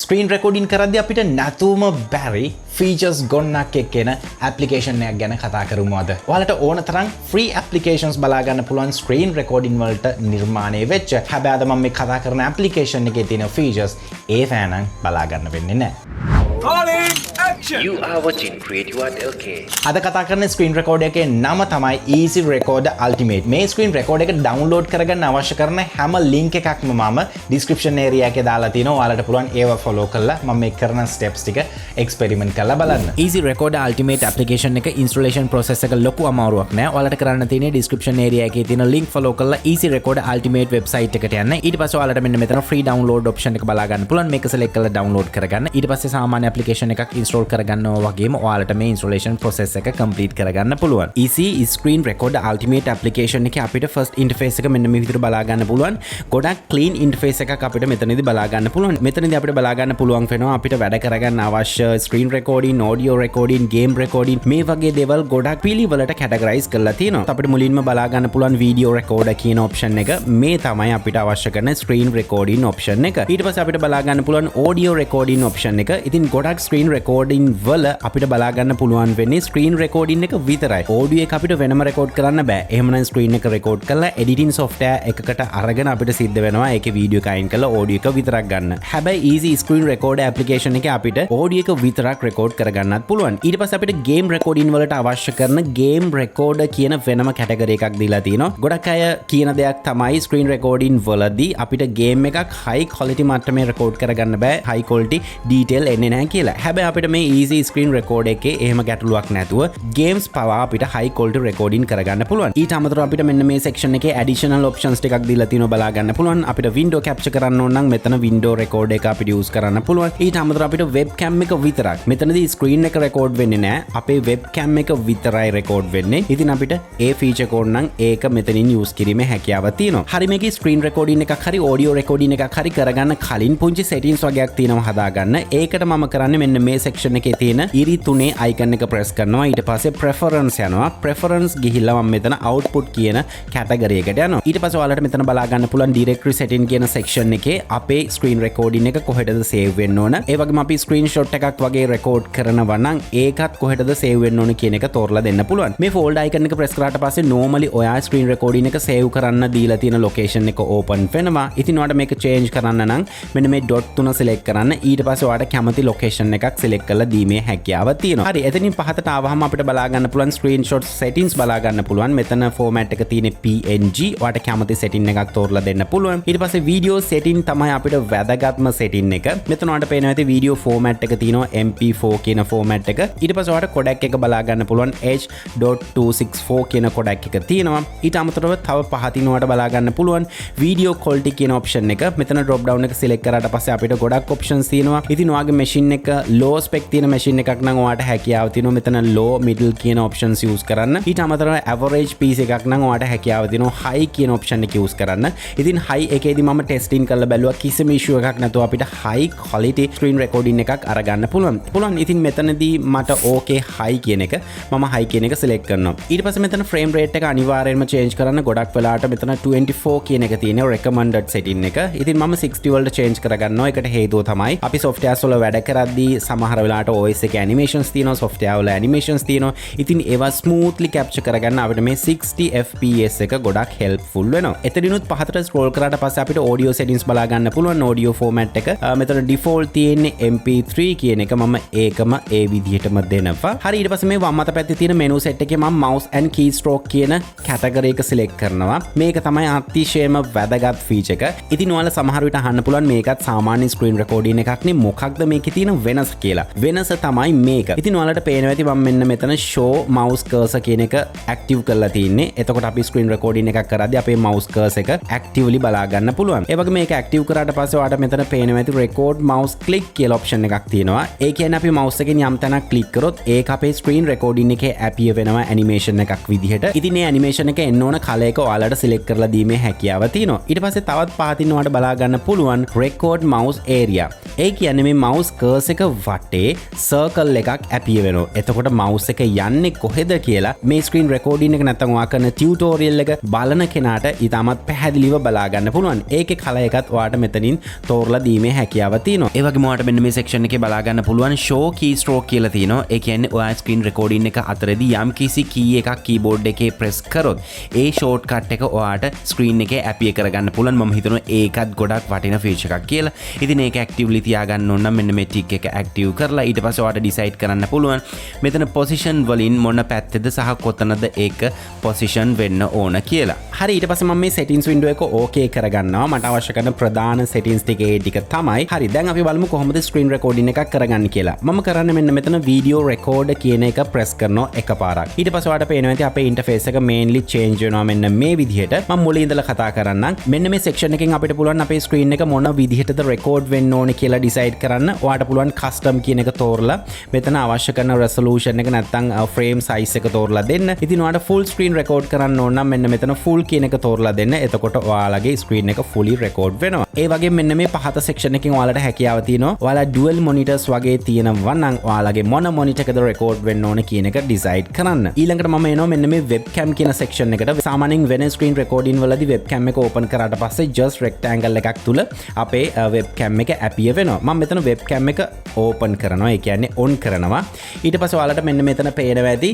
Screen recording කරද්දී අපිට නැතුවම බැරි ෆීචර්ස් ගොන්නක් එක්කෙන ඇප්ලිකේෂන් එකක් ගැන කතා කරමු අද. ඔයාලට ඕන තරම් ෆ්‍රී ඇප්ලිකේෂන්ස් බලා ගන්න පුළුවන් ස්ක්‍රීන් රෙකෝඩින් වලට නිර්මාණය වෙච්ච. හැබැයි අද මම මේ කතා කරන ඇප්ලිකේෂන් එකේ තියෙන ෆීචර්ස් ඒ ෆෑනන් බලා ගන්න වෙන්නේ නැහැ. Calling action! You are watching CREATIVEARTLK. අද කතා කරන ස්ක්‍රීන් රෙකෝඩර් එකේ නම තමයි Eassiy Recorder Ultimate. මේ ස්ක්‍රීන් රෙකෝඩර් එක ඩවුන්ලෝඩ් කරගන්න අවශ්‍ය කරන හැම ලින්ක් එකක්ම මම ඩිස්ක්‍රිප්ෂන් ඒරියා එකේ දාලා තිනවා. ඔයාලට පුළුවන් ඒව ෆලෝ කරලා මම මේ කරන ස්ටෙප්ස් ටික එක්ස්පෙරිමන්ට් කරලා බලන්න. Eassiy Recorder Ultimate application එක ඉන්ස්ටලේෂන් process එක ලොකු අමාරුවක් නෑ. ඔයාලට කරන්න තියෙන්නේ ඩිස්ක්‍රිප්ෂන් ඒරියා එකේ තියෙන ලින්ක් ෆලෝ කරලා Eassiy Recorder Ultimate වෙබ්සයිට් එකට යන්න. ඊට පස්සේ ඔයාලට මෙන්න මෙතන ෆ්‍රී ඩවුන්ලෝඩ් ඔප්ෂන් එක බලා ගන්න පුළුවන්. මේක select කරලා ඩවුන්ලෝඩ් කරගන්න. ඊට පස්සේ සාමාන්‍ය application එකක් ඉන්ස්ටෝල් කරගන්නවා වගේම ඔයාලට මේ ඉන්ස්ටලේෂන් process එක complete කරගන්න පුළුවන්. Eassiy Screen Recorder Ultimate application එකේ අපිට first interface එක මෙන්න මේ විදිහට බලා ගන්න පුළුවන්. ගොඩක් clean interface එකක් අපිට මෙතනදී බලා ගන්න පුළුවන්. මෙතනදී අපිට බලා ගන්න පුළුවන් වෙනවා අපිට වැඩ කරගන්න අවශ්‍ය screen recording, audio recording, game recording මේ වගේ දේවල් ගොඩක් පිළිවෙලට categorize කරලා තියෙනවා. අපිට මුලින්ම බලා ගන්න පුළුවන් video recorder කියන option එක. මේ තමයි අපිට අවශ්‍ය කරන screen recording option එක. ඊට පස්සේ අපිට බලා ගන්න පුළුවන් audio recording option එක. ඉතින් ගොඩක් screen recording වල අපිට බලා ගන්න පුළුවන් වෙන්නේ screen recording එක විතරයි. audio එක අපිට වෙනම record කරන්න බෑ. එහෙමනම් screen එක record කරලා editing software එකකට අරගෙන අපිට සිද්ධ වෙනවා ඒකේ video එක අයින් කරලා audio එක විතරක් ගන්න. හැබැයි Eassiy Screen Recorder application එකේ අපිට audio එක විතරක් record කරගන්නත් පුළුවන්. ඊට පස්සේ අපිට game recording වලට අවශ්‍ය කරන game recorder කියන වෙනම category එකක් දීලා තියෙනවා. ගොඩක් අය කියන දෙයක් තමයි screen recording වලදී අපිට game එකක් high quality මට්ටමේ record කරගන්න බෑ. high quality detail එන්නේ නැහැ කියලා. හැබැයි අපිට මේ Eassiy Screen Recorder එකේ එහෙම ගැටලුවක් නැතුව games පවා අපිට high quality recording කරගන්න පුළුවන්. ඊට අමතරව අපිට මෙන්න මේ section එකේ additional options ටිකක් දීලා තියෙනවා බලා ගන්න පුළුවන්. අපිට window capture කරන්න ඕන නම් මෙතන window recorder එක අපිට use කරන්න පුළුවන්. ඊට අමතරව අපිට webcam එක විතරක්. මෙතනදී screen එක record වෙන්නේ නැහැ. අපේ webcam එක විතරයි record වෙන්නේ. ඉතින් අපිට ඒ feature එක ඕන නම් ඒක මෙතනින් use කිරීමේ හැකියාව තියෙනවා. හරි මේකේ screen recording එකක් හරි audio recording එකක් හරි කරගන්න කලින් පුංචි settings වගේක් තියෙනවා හදාගන්න. ඒකට මම කරන්නේ මෙන්න මේ section එකේ තියෙන ඉරි තුනේ icon එක press කරනවා. ඊට පස්සේ preference යනවා. preference ගිහිල්ලා මම මෙතන output කියන category එකට යනවා. ඊට පස්සේ ඔයාලට මෙතන බලා ගන්න පුළුවන් directory setting කියන section එකේ අපේ screen recording එක කොහෙටද save වෙන්න ඕන. ඒ වගේම අපි screenshot එකක් වගේ record කරනවා නම් ඒකත් කොහෙටද save වෙන්න ඕන කියන එක තෝරලා දෙන්න පුළුවන්. මේ folder icon එක press කරාට පස්සේ normally ඔයා screen recording එක save කරන්න දීලා තියෙන location එක open වෙනවා. ඉතින් ඔයාලට මේක change කරන්න නම් මෙන්න මේ dot 3 select කරන්න. ඊට පස්සේ ඔයාලට කැමති location එකක් select කරලා දීමේ හැකියාව තියෙනවා. හරි එතනින් පහතට ආවහම අපිට බලා ගන්න පුළුවන් screenshot settings බලා ගන්න පුළුවන්. මෙතන format එක තියෙන්නේ PNG. ඔයාලට කැමති setting එකක් තෝරලා දෙන්න පුළුවන්. ඊට පස්සේ video setting තමයි අපිට වැදගත්ම setting එක. මෙතන ඔයාලට පේනවා ඇති video format එක තියෙනවා MP4 කියන format එක. ඊට පස්සේ ඔයාලට codec එක බලා ගන්න පුළුවන් H.264 කියන codec එක තියෙනවා. ඊට අමතරව තව පහතින් ඔයාලට බලා ගන්න පුළුවන් video quality කියන option එක. මෙතන drop down එක select කරාට පස්සේ අපිට ගොඩක් options තියෙනවා. ඉතින් ඔයාගේ machine එක low spec තියෙන machine එකක් නම් ඔයාලට හැකියාව තියෙනවා මෙතන low middle කියන options use කරන්න. ඊට අමතරව average PC එකක් නම් ඔයාලට හැකියාව තියෙනවා high කියන option එක use කරන්න. ඉතින් high එකේදී මම testing කරලා බැලුවා කිසිම issue එකක් නැතුව අපිට high quality screen recording එකක් අරගන්න පුළුවන්. ඉතින් මෙතනදී මට okay high කියන එක මම high කියන එක select කරනවා. ඊට පස්සේ මෙතන frame rate එක අනිවාර්යයෙන්ම change කරන්න. ගොඩක් වෙලාවට මෙතන 24 කියන එක තියෙන recommended setting එක. ඉතින් මම 60 වලට change කරගන්නවා. ඒකට හේතුව තමයි අපි softwares වල වැඩ කරද්දී සමහර වෙලාවට OS එකේ animations තියෙනවා, software වල animations තියෙනවා. ඉතින් ඒවා smoothly capture කරගන්න අපිට මේ 60 fps එක ගොඩක් helpful වෙනවා. එතනිනුත් පහතට scroll කරාට පස්සේ අපිට audio settings බලා ගන්න පුළුවන්. audio format එක මෙතන default තියෙන්නේ MP3 කියන එක. මම ඒකම ඒ විදිහටම දෙනවා. හරි ඊට පස්සේ මේ වම් අත පැත්තේ තියෙන menu set එකේ මම mouse and keystroke කියන category එක select කරනවා. මේක තමයි අතිශයම වැදගත් feature එක. ඉතින් ඔයාලා සමහර විට අහන්න පුළුවන් මේකත් සාමාන්‍ය screen recording එකක් නේ මොකක්ද මේකේ තියෙන වෙනස කියලා. වෙනස තමයි මේක. ඉතින් ඔයාලට පේනවා ඇති මම මෙන්න මෙතන show mouse cursor කියන එක active කරලා තියෙන්නේ. එතකොට අපි screen recording එකක් කරද්දී අපේ mouse cursor එක actively බලා ගන්න පුළුවන්. ඒ වගේම මේක active කරාට පස්සේ ඔයාලට මෙතන පේනවා ඇති record mouse click කියලා option එකක් තියෙනවා. ඒ කියන්නේ අපි mouse එකෙන් යම් තැනක් click කරොත් ඒක අපේ screen recording එකේ appear වෙනවා animation එකක් විදිහට. ඉතින් මේ animation එක එන්න ඕන color එක ඔයාලට select කරලා දීමේ හැකියාව තියෙනවා. ඊට පස්සේ තවත් පහතින් ඔයාලට බලා ගන්න පුළුවන් record mouse area. ඒ කියන්නේ මේ mouse cursor කර්ස් එක වටේ සර්කල් එකක් ඇපිය වෙනවා. එතකොට මවුස් එක යන්නේ කොහෙද කියලා මේ ස්ක්‍රීන් රෙකෝඩින් එක නැත්නම් ඔයා කරන ටියුටෝරියල් එක බලන කෙනාට ඉතාමත් පැහැදිලිව බලා ගන්න පුළුවන්. ඒකේ කලර් එකත් ඔයාට මෙතනින් තෝරලා දීමේ හැකියාව තියෙනවා. ඒ වගේම ඔයාට මෙන්න මේ සෙක්ෂන් එකේ බලා ගන්න පුළුවන් show keystroke කියලා තියෙනවා. ඒ කියන්නේ ඔයා ස්ක්‍රීන් රෙකෝඩින් එක අතරදී යම් කිසි කී එකක් කීබෝඩ් එකේ ප්‍රෙස් කරොත් ඒ ෂෝට්කට් එක ඔයාට ස්ක්‍රීන් එකේ ඇපිය කරගන්න පුළුවන්. මම හිතනවා ඒකත් ගොඩක් වටින ෆීචර් එකක් කියලා. ඉතින් ඒක ඇක්ටිව්ලි තියාගන්න ඕන නම් මෙන්න මේ ටික් එක ඇක්ටිව් කරලා ඊට පස්සේ ඔයාට ඩිසයිඩ් කරන්න පුළුවන් මෙතන පොසිෂන් වලින් මොන පැත්තේද සහ කොතනද ඒක පොසිෂන් වෙන්න ඕන කියලා. හරි ඊට පස්සේ මම මේ settings window එක ඕකේ කරගන්නවා. මට අවශ්‍ය කරන ප්‍රධාන settings ටිකේ ටික තමයි. හරි දැන් අපි බලමු කොහොමද screen recording එකක් කරගන්න කියලා. මම කරන්නේ මෙන්න මෙතන video record කියන එක press කරනවා එකපාරක්. ඊට පස්සේ ඔයාලට පේනවා ඇති අපේ interface එක mainly change වෙනවා මෙන්න මේ විදිහට. මම මුලින් ඉඳලා කතා කරන්නම්. මෙන්න මේ section එකෙන් අපිට පුළුවන් අපේ screen එක මොන විදිහටද record වෙන්න ඕනේ කියලා decide කරන්න. ඔයාට පුළුවන් custom කියන එක තෝරලා මෙතන අවශ්‍ය කරන resolution එක නැත්නම් frame size එක තෝරලා දෙන්න. ඉතින් ඔයාට full screen record කරන්න ඕන නම් මෙන්න මෙතන full කියන එක තෝරලා දෙන්න. එතකොට ඔයාලගේ screen එක fully record වෙනවා. ඒ වගේම මෙන්න මේ පහත section එකකින් ඔයාලට හැකියාව තියෙනවා. ඔයාලා dual monitors වගේ තියෙනවා නම් ඔයාලගේ මොන monitor එකද record වෙන්න ඕන කියන එක decide කරන්න. ඊළඟට මම එනවා මෙන්න මේ webcam කියන section එකට. සාමාන්‍යයෙන් වෙන screen recording වලදී webcam එක open කරාට පස්සේ just rectangle එකක් තුල අපේ webcam එක appear වෙනවා. මම මෙතන webcam එක open කරනවා. ඒ කියන්නේ on කරනවා. ඊට පස්සේ ඔයාලට මෙන්න මෙතන පේනවා ඇති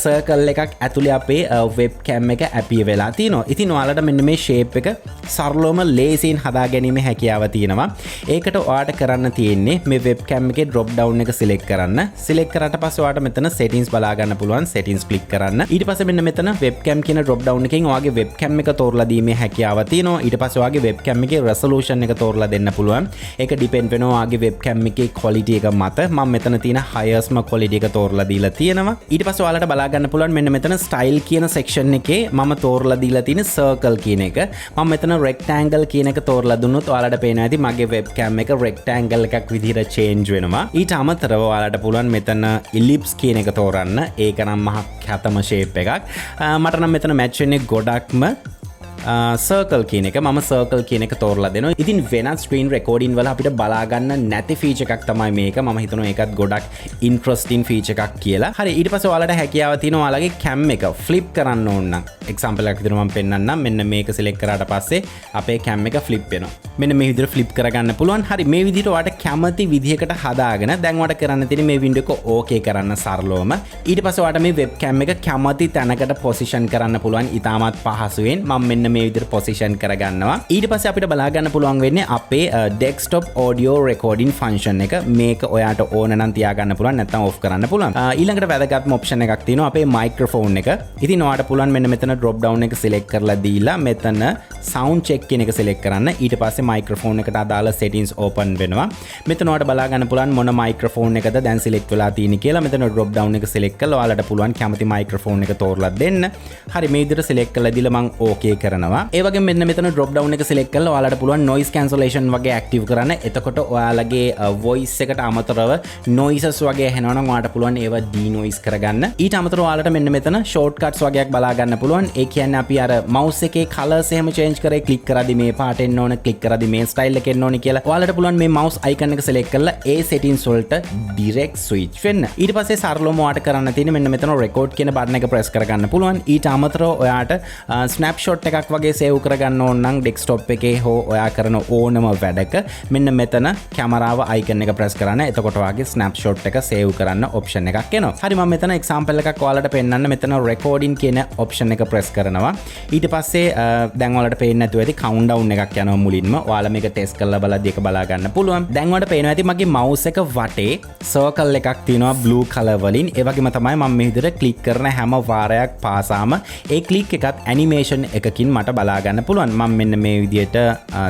circle එකක් ඇතුලේ අපේ webcam එක appear වෙලා තියෙනවා. ඉතින් ඔයාලට මෙන්න මේ shape එක සරලවම ලේසියෙන් හදා ගැනීමේ හැකියාව තියෙනවා. ඒකට ඔයාට කරන්න තියෙන්නේ මේ webcam එකේ drop down එක select කරන්න. select කරාට පස්සේ ඔයාට මෙතන settings බලා ගන්න පුළුවන්. settings click කරන්න. ඊට පස්සේ මෙන්න මෙතන webcam කියන drop down එකෙන් ඔයාගේ webcam එක තෝරලා දීමේ හැකියාව තියෙනවා. ඊට පස්සේ ඔයාගේ webcam එකේ resolution එක තෝරලා දෙන්න පුළුවන්. ඒක depend වෙනවා ඔයාගේ webcam එකේ quality එක මත. මම මෙතන තියෙන highest quality එක තෝරලා දීලා තියෙනවා. ඊට පස්සේ ඔයාලට බලා ගන්න පුළුවන් මෙන්න මෙතන style කියන section එකේ මම තෝරලා දීලා තියෙන circle කියන එක. මම මෙතන rectangle කියන එක තෝරලා දුන්නොත් ඔයාලට පේනවා ඇති මගේ webcam එක rectangle එකක් විදිහට change වෙනවා. ඊට අමතරව ඔයාලට පුළුවන් මෙතන ellipse කියන එක තෝරන්න. ඒක නම් මහ කැතම shape එකක්. මට නම් මෙතන match වෙන්නේ ගොඩක්ම circle කියන එක. මම circle කියන එක තෝරලා දෙනවා. ඉතින් වෙනත් screen recording වල අපිට බලා ගන්න නැති feature එකක් තමයි මේක. මම හිතනවා ඒකත් ගොඩක් interesting feature එකක් කියලා. හරි ඊට පස්සේ ඔයාලට හැකියාව තියෙනවා ඔයාලගේ cam එක flip කරන්න ඕන නම් example එකක් විදිහට මම පෙන්නන්නම්. මෙන්න මේක select කරාට පස්සේ අපේ cam එක flip වෙනවා. මෙන්න මේ විදිහට flip කරගන්න පුළුවන්. හරි මේ විදිහට ඔයාලට කැමති විදිහකට හදාගෙන දැන් ඔයාලට කරන්න තියෙන්නේ මේ window එක okay කරන්න සරලවම. ඊට පස්සේ ඔයාලට මේ webcam එක කැමති තැනකට position කරන්න පුළුවන් ඉතාමත් පහසුවෙන්. මම මෙන්න මේ විදිහට position කරගන්නවා. ඊට පස්සේ අපිට බලා ගන්න පුළුවන් වෙන්නේ අපේ desktop audio recording function එක. මේක ඔයාට ඕන නම් තියාගන්න පුළුවන් නැත්නම් off කරන්න පුළුවන්. ඊළඟට වැදගත්ම option එකක් තියෙනවා අපේ microphone එක. ඉතින් ඔයාට පුළුවන් මෙන්න මෙතන drop down එක select කරලා දීලා මෙතන sound check කියන එක select කරන්න. ඊට පස්සේ microphone එකට අදාළ settings open වෙනවා. මෙතන ඔයාට බලා ගන්න පුළුවන් මොන microphone එකද දැන් select වෙලා තියෙන්නේ කියලා. මෙතන drop down එක select කරලා ඔයාලට පුළුවන් කැමති microphone එක තෝරලා දෙන්න. හරි මේ විදිහට select කරලා දීලා මම okay කරනවා. ඒ වගේම මෙන්න මෙතන drop down එක select කරලා ඔයාලට පුළුවන් noise cancellation වගේ active කරන්න. එතකොට ඔයාලගේ voice එකට අමතරව noises වගේ ඇහෙනවා නම් ඔයාලට පුළුවන් ඒවා denoise කරගන්න. ඊට අමතරව ඔයාලට මෙන්න මෙතන shortcuts වගේක් බලා ගන්න පුළුවන්. ඒ කියන්නේ අපි අර mouse එකේ colors එහෙම change කරේ click කරද්දි මේ පාට එන්න ඕන, click කරද්දි මේ style එක එන්න ඕනි කියලා. ඔයාලට පුළුවන් මේ mouse icon එක select කරලා ඒ settings වලට direct switch වෙන්න. ඊට පස්සේ සරලවම ඔයාලට කරන්න තියෙන්නේ මෙන්න මෙතන record කියන button එක press කරගන්න පුළුවන්. ඊට අමතරව ඔයාට snapshot එකක් වගේ save කරගන්න ඕන නම් desktop එකේ හෝ ඔයා කරන ඕනම වැඩක මෙන්න මෙතන කැමරාව icon එක press කරන්න. එතකොට ඔයාගේ snapshot එක save කරන්න option එකක් එනවා. හරි මම මෙතන example එකක් ඔයාලට පෙන්නන්න. මෙතන recording කියන option එක press කරනවා. ඊට පස්සේ දැන් ඔයාලට පේන්නේ නැතුව ඇති countdown එකක් යනවා මුලින්ම. ඔයාලා මේක test කරලා බලද්දි ඒක බලා ගන්න පුළුවන්. දැන් ඔයාලට පේනවා ඇති මගේ mouse එක වටේ circle එකක් තියෙනවා blue color වලින්. ඒ වගේම තමයි මම මේ විදිහට click කරන හැම වාරයක් පාසාම ඒ click එකත් animation එකකින් මට බලා ගන්න පුළුවන්. මම මෙන්න මේ විදිහට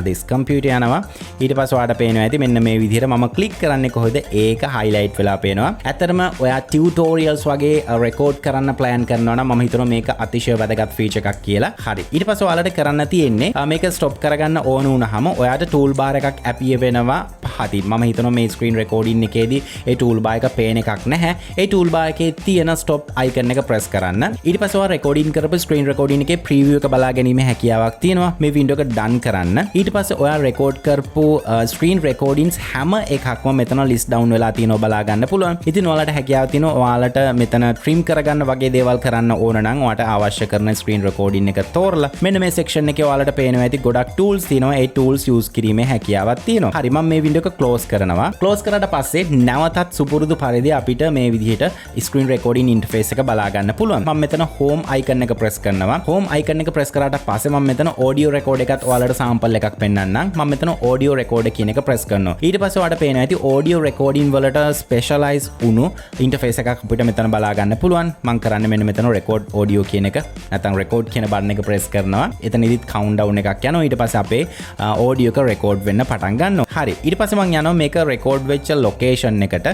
this computer යනවා. ඊට පස්සේ ඔයාලට පේනවා ඇති මෙන්න මේ විදිහට මම click කරන්නේ කොහෙද ඒක highlight වෙලා පේනවා. ඇත්තටම ඔයා tutorials වගේ record කරන්න plan කරනවා නම් මම හිතනවා මේක අතිශය වැදගත් feature එකක් කියලා. හරි. ඊට පස්සේ ඔයාලට කරන්න තියෙන්නේ මේක stop කරගන්න ඕන වුණාම ඔයාට toolbar එකක් appear වෙනවා පහතින්. මම හිතනවා මේ screen recording එකේදී ඒ toolbar එක පේන එකක් නැහැ. ඒ toolbar එකේ තියෙන stop icon එක press කරන්න. ඊට පස්සේ ඔයා recording කරපු screen recording එකේ preview එක බලා ගැනීම කිරීමේ හැකියාවක් තියෙනවා මේ වීඩියෝ එක ඩන් කරන්න. ඊට පස්සේ ඔයා රෙකෝඩ් කරපු ස්ක්‍රීන් රෙකෝඩින්ග්ස් හැම එකක්ම මෙතන ලිස්ට් ඩවුන් වෙලා තියෙනවා බලා ගන්න පුළුවන්. ඉතින් ඔයාලට හැකියාව තියෙනවා ඔයාලට මෙතන ට්‍රිම් කරගන්න වගේ දේවල් කරන්න ඕන නම් ඔයාලට අවශ්‍ය කරන ස්ක්‍රීන් රෙකෝඩින් එක තෝරලා මෙන්න මේ සෙක්ෂන් එකේ ඔයාලට පේනවා ඇති ගොඩක් ටූල්ස් තියෙනවා. ඒ ටූල්ස් යූස් කිරීමේ හැකියාවක් තියෙනවා. හරි මම මේ වීඩියෝ එක ක්ලෝස් කරනවා. ක්ලෝස් කරාට පස්සේ නැවතත් සුපුරුදු පරිදි අපිට මේ විදිහට ස්ක්‍රීන් රෙකෝඩින් ඉන්ටර්ෆේස් එක බලා ගන්න පුළුවන්. මම මෙතන හෝම් අයිකන් එක ප්‍රෙස් කරනවා. හෝම් අයිකන් එක ප්‍රෙස් කරාට පස්සේ මම මෙතන ඔඩියෝ රෙකෝඩ් එකත් ඔයාලට සාම්පල් එකක් පෙන්නන්නම්. මම මෙතන ඔඩියෝ රෙකෝඩ් කියන එක ප්‍රෙස් කරනවා. ඊට පස්සේ ඔයාලට පේනවා ඇති ඔඩියෝ රෙකෝඩින් වලට ස්පෙෂලායිස් වුණු ඉන්ටර්ෆේස් එකක් අපිට මෙතන බලා ගන්න පුළුවන්. මම කරන්නේ මෙන්න මෙතන රෙකෝඩ් ඔඩියෝ කියන එක නැත්නම් රෙකෝඩ් කියන බටන් එක ප්‍රෙස් කරනවා. එතනදිත් කවුන්ට් ඩවුන් එකක් යනවා. ඊට පස්සේ අපේ ඔඩියෝ එක රෙකෝඩ් වෙන්න පටන් ගන්නවා. හරි ඊට පස්සේ මම යනවා මේක රෙකෝඩ් වෙච්ච ලොකේෂන් එකට.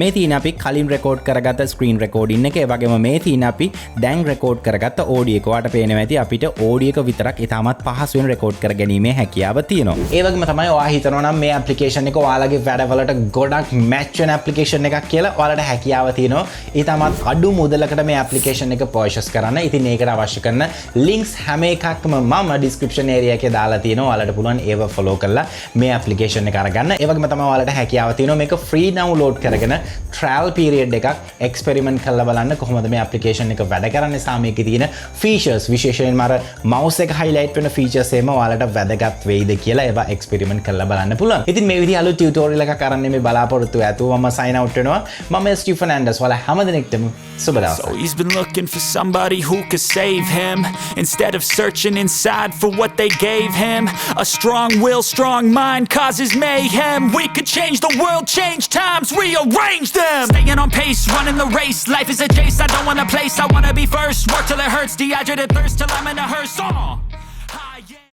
මේ තියෙන අපි කලින් රෙකෝඩ් කරගත්ත ස්ක්‍රීන් රෙකෝඩින් එක. ඒ වගේම මේ තියෙන අපි දැන් රෙකෝඩ් කරගත්ත ඔඩියෝ එක. ඔයාලට පේනවා ඇති අපිට ඔඩියෝ එක විතරක් ඉතාමත් පහසුවෙන් රෙකෝඩ් කරගැනීමේ හැකියාව තියෙනවා. ඒ වගේම තමයි ඔයා හිතනවා නම් මේ ඇප්ලිකේෂන් එක ඔයාලගේ වැඩවලට ගොඩක් මැච් වෙන ඇප්ලිකේෂන් එකක් කියලා ඔයාලට හැකියාව තියෙනවා. ඉතාමත් අඩු මුදලකට මේ ඇප්ලිකේෂන් එක පර්චේස් කරන්න. ඉතින් ඒකට අවශ්‍ය කරන ලින්ක්ස් හැම එකක්ම මම ඩිස්ක්‍රිප්ෂන් ඒරියා එකේ දාලා තියෙනවා. ඔයාලට පුළුවන් ඒව ෆලෝ කරලා මේ ඇප්ලිකේෂන් එක අරගන්න. ඒ වගේම තමයි ඔයාලට හැකියාව තියෙනවා මේක ෆ්‍රී ඩවුන්ලෝඩ් කරගෙන trial period එකක් එක්ස්පෙරිමන්ට් කරලා බලන්න කොහොමද මේ ඇප්ලිකේෂන් එක වැඩ කරන්නේ සහ මේකේ තියෙන ෆීචර්ස් විශේෂයෙන්ම අර මවුස් එක highlight වෙන ෆීචර්ස් එහෙම ඔයාලට වැදගත් වෙයිද කියලා ඒවා එක්ස්පෙරිමන්ට් කරලා බලන්න පුළුවන්. ඉතින් මේ විදිහ අලුත් ටියුටෝරියල් එකක් අරන් මේ බලාපොරොත්තු ඇතුව මම sign out වෙනවා. මම ස්ටීෆන් ෆර්නැන්ඩස් ඔයාලා හැමදෙනෙක්ටම සුබ දවසක්. So he's been looking for somebody who could save him instead of searching inside for what they gave him. A strong will, strong mind causes mayhem. We could change the world, change times, rearrange them. Staying on pace, running the race. Life is a chase, I don't want a place. I wanna be first. Work till it hurts, dehydrated thirst till I'm in a hearse.